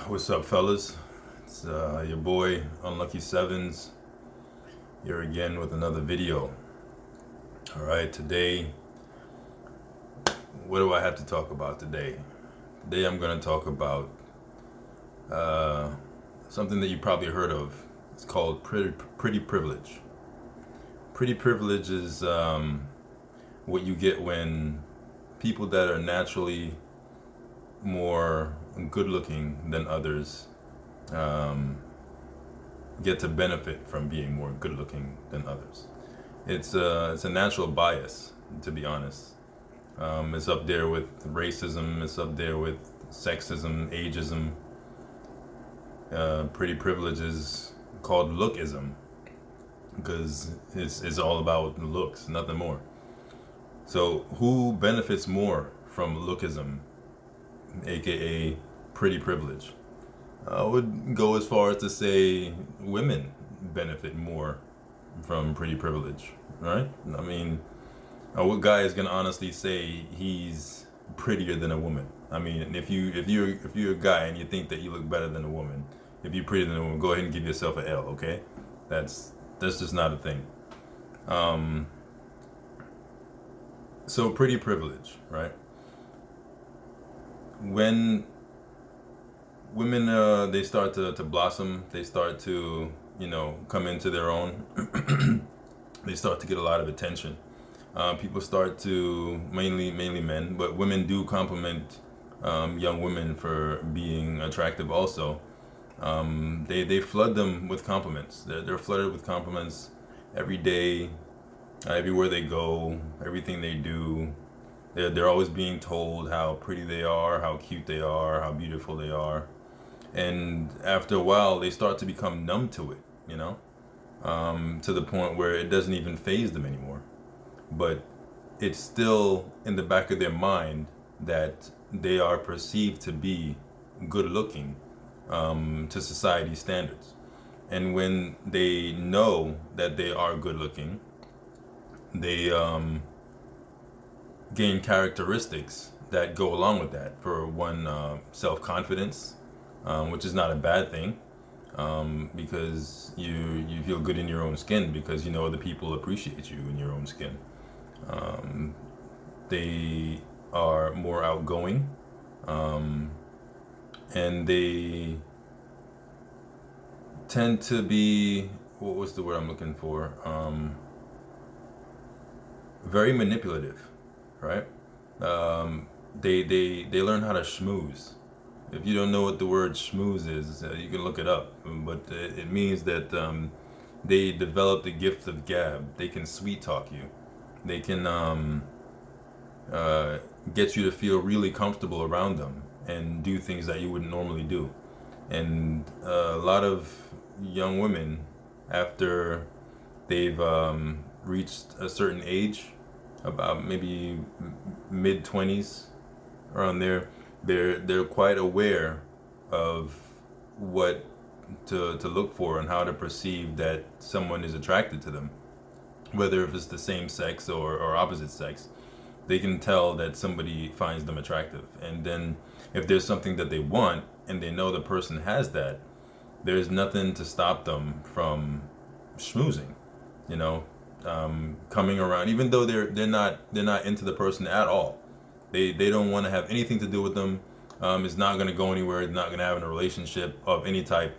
What's up, fellas? It's your boy Unlucky Sevens here again with another video. All right, today, what do I have to talk about today? Today, I'm going to talk about uh, something that you probably heard of. It's called pretty privilege. Pretty privilege is what you get when people that are naturally more good looking than others um, get to benefit from being more good looking than others. It's a natural bias, to be honest. It's up there with racism. It's up there with sexism, ageism. Pretty privilege is called lookism because it's all about looks, nothing more. So who benefits more from lookism, aka pretty privilege? I would go as far as to say women benefit more from pretty privilege, right? I mean, what guy is gonna honestly say he's prettier than a woman? I mean, if you're a guy and you think that you look better than a woman, if you're prettier than a woman, go ahead and give yourself an L, okay? That's just not a thing. Um, so pretty privilege, right? When women they start to blossom, they start to come into their own. They start to get a lot of attention. People start to mainly men, but women do compliment young women for being attractive. Also, they flood them with compliments. They're flooded with compliments every day, everywhere they go, everything they do. They're always being told how pretty they are, how cute they are, how beautiful they are, and after a while, they start to become numb to it. You know, to the point where it doesn't even phase them anymore. But it's still in the back of their mind that they are perceived to be good looking to society standards. And when they know that they are good looking, they gain characteristics that go along with that. For one, self confidence, which is not a bad thing because you feel good in your own skin because you know other people appreciate you in your own skin. Um, they are more outgoing, um, and they tend to be, what was the word I'm looking for? Very manipulative, right? Um, they learn how to schmooze. If you don't know what the word schmooze is, you can look it up. But it means that they develop the gift of gab. They can sweet talk you. They can uh, get you to feel really comfortable around them and do things that you wouldn't normally do. And a lot of young women, after they've reached a certain age, about maybe mid 20s, around there, they're quite aware of what to look for and how to perceive that someone is attracted to them, whether if it's the same sex or opposite sex. They can tell that somebody finds them attractive. And then if there's something that they want and they know the person has that, there's nothing to stop them from schmoozing, you know, coming around, even though they're not into the person at all. They don't want to have anything to do with them. It's not going to go anywhere. It's not going to have a relationship of any type.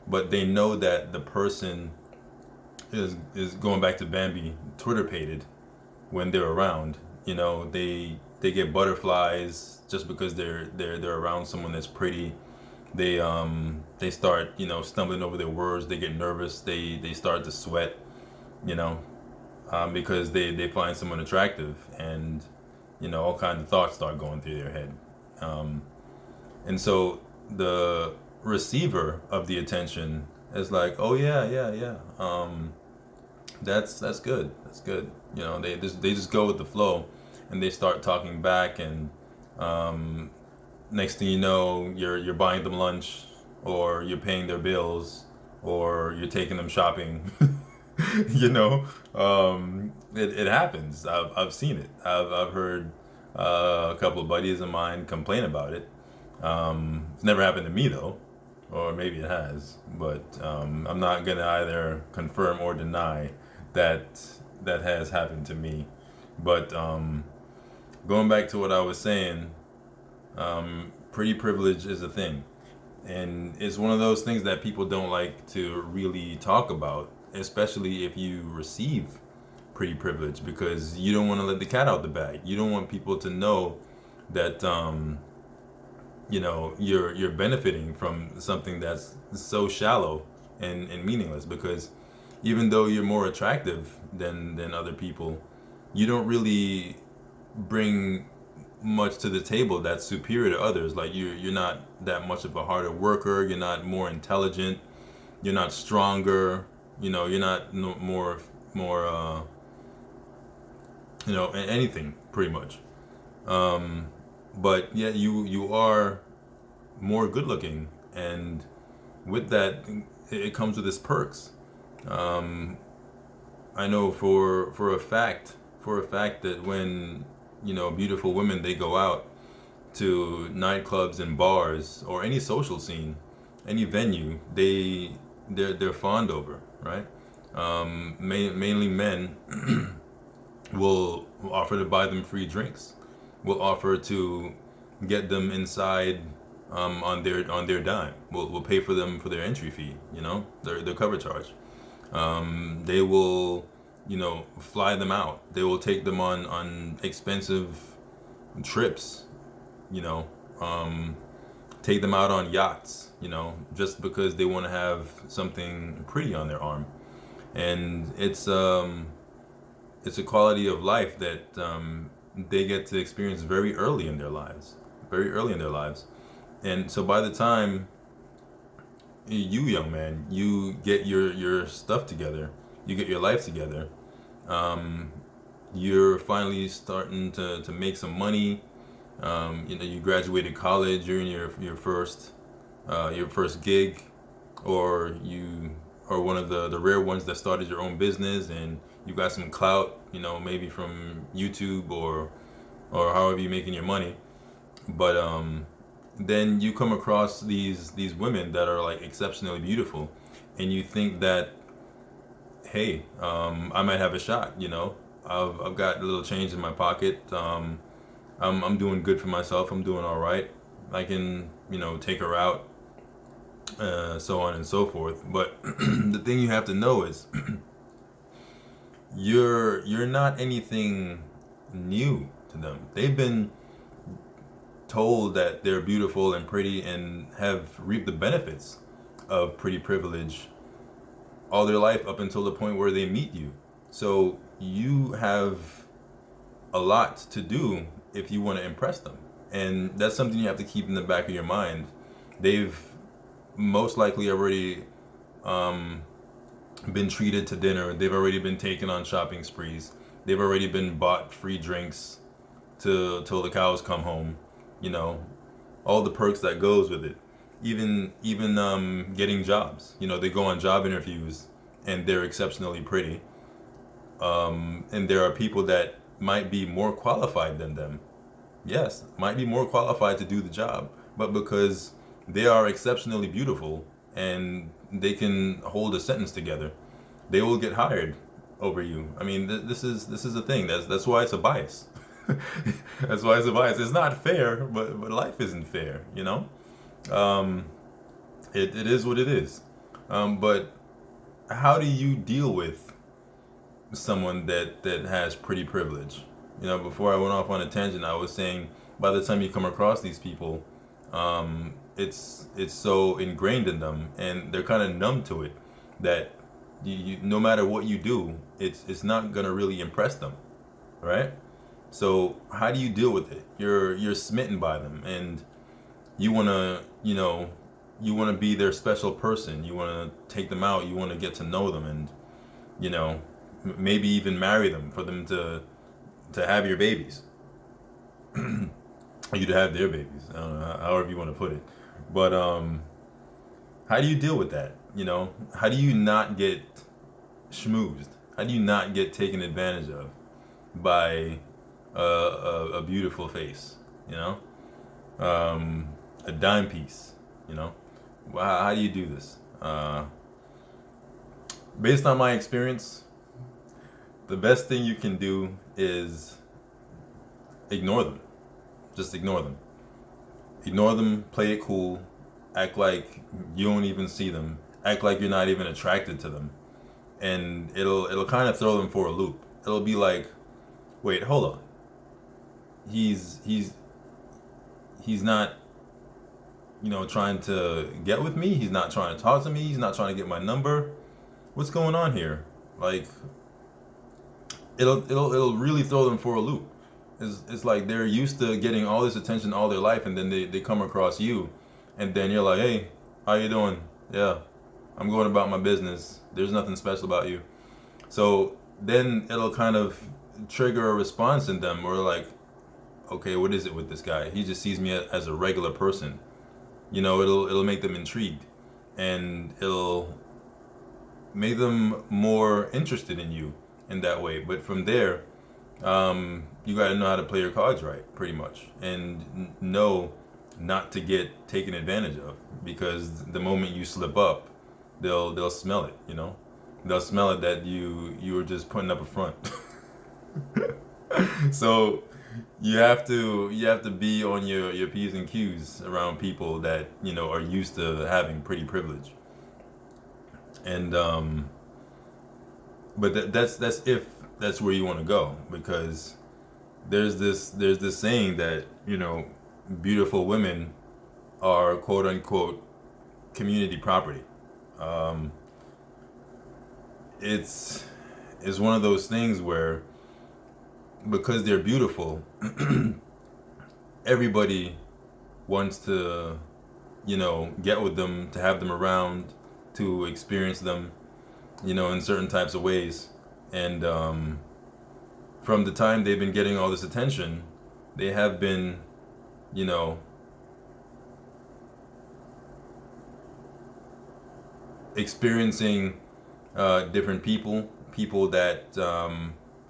But they know that the person is going back to Bambi, Twitter pated when they're around. You know, they get butterflies just because they're around someone that's pretty. They start stumbling over their words. They get nervous. They start to sweat. You know, because they find someone attractive, and all kinds of thoughts start going through their head. Um, and so the receiver of the attention is like, oh yeah, yeah, yeah. That's good. That's good. They just go with the flow, and they start talking back, and um, next thing you know, you're buying them lunch, or you're paying their bills, or you're taking them shopping. It happens. I've seen it. I've heard a couple of buddies of mine complain about it. It's never happened to me though, or maybe it has, but I'm not gonna either confirm or deny that that has happened to me. But going back to what I was saying, pretty privilege is a thing, and it's one of those things that people don't like to really talk about, especially if you receive pretty privilege, because you don't want to let the cat out the bag. You don't want people to know that you're benefiting from something that's so shallow and meaningless, because even though you're more attractive than other people, you don't really bring much to the table that's superior to others. Like you're not that much of a harder worker, you're not more intelligent, you're not stronger, you're not no, more anything pretty much. um but yeah, you are more good looking, and with that it comes with its perks. um I know for a fact that when beautiful women, they go out to nightclubs and bars or any social scene, any venue, they're fawned over, right? Mainly men will offer to buy them free drinks, will offer to get them inside on their dime. Will pay for them for their entry fee, their cover charge. They will, fly them out. They will take them on expensive trips, you know, um, take them out on yachts, just because they want to have something pretty on their arm. And it's a quality of life that they get to experience very early in their lives, very early in their lives. And so by the time you, young man, you get your stuff together, you get your life together, um, you're finally starting to make some money. You graduated college, you're in your first gig, or you are one of the rare ones that started your own business, and you got some clout, maybe from YouTube or however you're making your money. But then you come across these women that are like exceptionally beautiful, and you think that, hey, I might have a shot. I've got a little change in my pocket. I'm doing good for myself. I'm doing all right. I can take her out, so on and so forth. But the thing you have to know is you're not anything new to them. They've been told that they're beautiful and pretty and have reaped the benefits of pretty privilege all their life up until the point where they meet you. So you have a lot to do if you want to impress them. And that's something you have to keep in the back of your mind. They've most likely already um, been treated to dinner. They've already been taken on shopping sprees. They've already been bought free drinks till the cows come home. You know, all the perks that goes with it. Even getting jobs. They go on job interviews and they're exceptionally pretty. And there are people that might be more qualified than them. Yes, might be more qualified to do the job, but because they are exceptionally beautiful and they can hold a sentence together, they will get hired over you. I mean, this is a thing. That's why it's a bias. That's why it's a bias. It's not fair, but life isn't fair. Um, it is what it is. But how do you deal with someone that has pretty privilege? Before I went off on a tangent, I was saying by the time you come across these people, it's so ingrained in them, and they're kind of numb to it, that no matter what you do, it's not gonna really impress them, right? So how do you deal with it? You're smitten by them, and you wanna you wanna be their special person. You wanna take them out. You wanna get to know them, and you know maybe even marry them for them to have your babies, or you to have their babies. I don't know, however you want to put it. But how do you deal with that? How do you not get schmoozed? How do you not get taken advantage of by a beautiful face? Um, a dime piece. You know, well, how do you do this? Based on my experience, the best thing you can do is ignore them. Just ignore them. Ignore them. Play it cool. Act like you don't even see them. Act like you're not even attracted to them, and it'll kind of throw them for a loop. It'll be like, wait, hold on. He's he's not, trying to get with me. He's not trying to talk to me. He's not trying to get my number. What's going on here? Like, it'll really throw them for a loop. It's like they're used to getting all this attention all their life, and then they come across you, and then you're like, hey, how you doing? Yeah, I'm going about my business. There's nothing special about you. So then it'll kind of trigger a response in them, or like, okay, what is it with this guy? He just sees me as a regular person. It'll make them intrigued, and it'll make them more interested in you in that way. But from there, you got to know how to play your cards right, pretty much, and know not to get taken advantage of, because the moment you slip up, they'll smell it. They'll smell it that you were just putting up a front. So you have to be on your P's and Q's around people that are used to having pretty privilege. And but that's if that's where you want to go, because there's this saying that beautiful women are quote unquote community property. um, it's one of those things where, because they're beautiful, everybody wants to get with them, to have them around, to experience them in certain types of ways. And from the time they've been getting all this attention, they have been, you know, experiencing different people that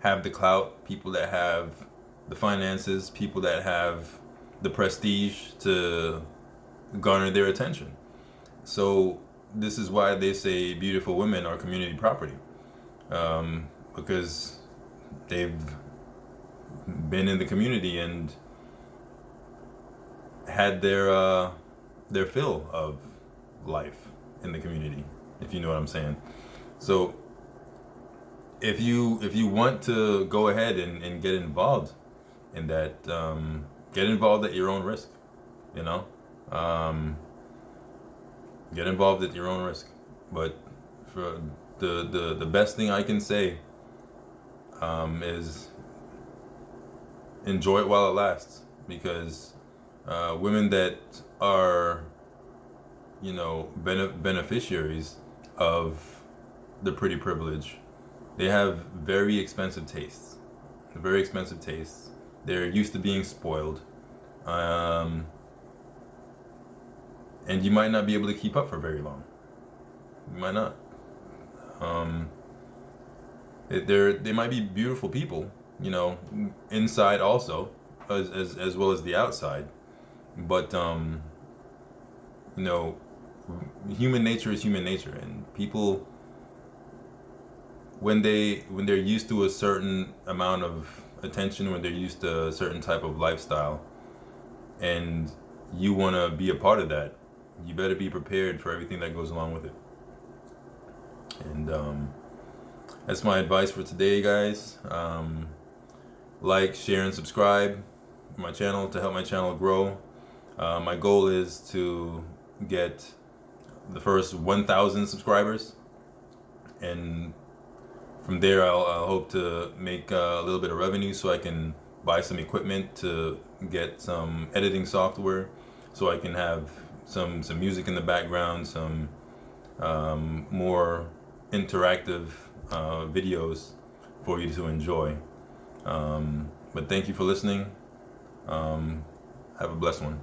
have the clout, people that have the finances, people that have the prestige to garner their attention. So this is why they say beautiful women are community property, because they've been in the community and had their fill of life in the community, if you know what I'm saying. So if you want to go ahead and get involved in that, get involved at your own risk, you know. Get involved at your own risk. But for the best thing I can say is enjoy it while it lasts, because women that are beneficiaries of the pretty privilege, they have very expensive tastes. Very expensive tastes. They're used to being spoiled. And you might not be able to keep up for very long. You might not. They might be beautiful people, inside also, as well as the outside. But human nature is human nature, and people, when they're used to a certain amount of attention, when they're used to a certain type of lifestyle, and you want to be a part of that, you better be prepared for everything that goes along with it. And that's my advice for today, guys. Like, share, and subscribe to my channel to help my channel grow. My goal is to get the first 1,000 subscribers, and from there I'll hope to make a little bit of revenue, so I can buy some equipment to get some editing software, so I can have some music in the background, some more interactive videos for you to enjoy. But thank you for listening. Have a blessed one.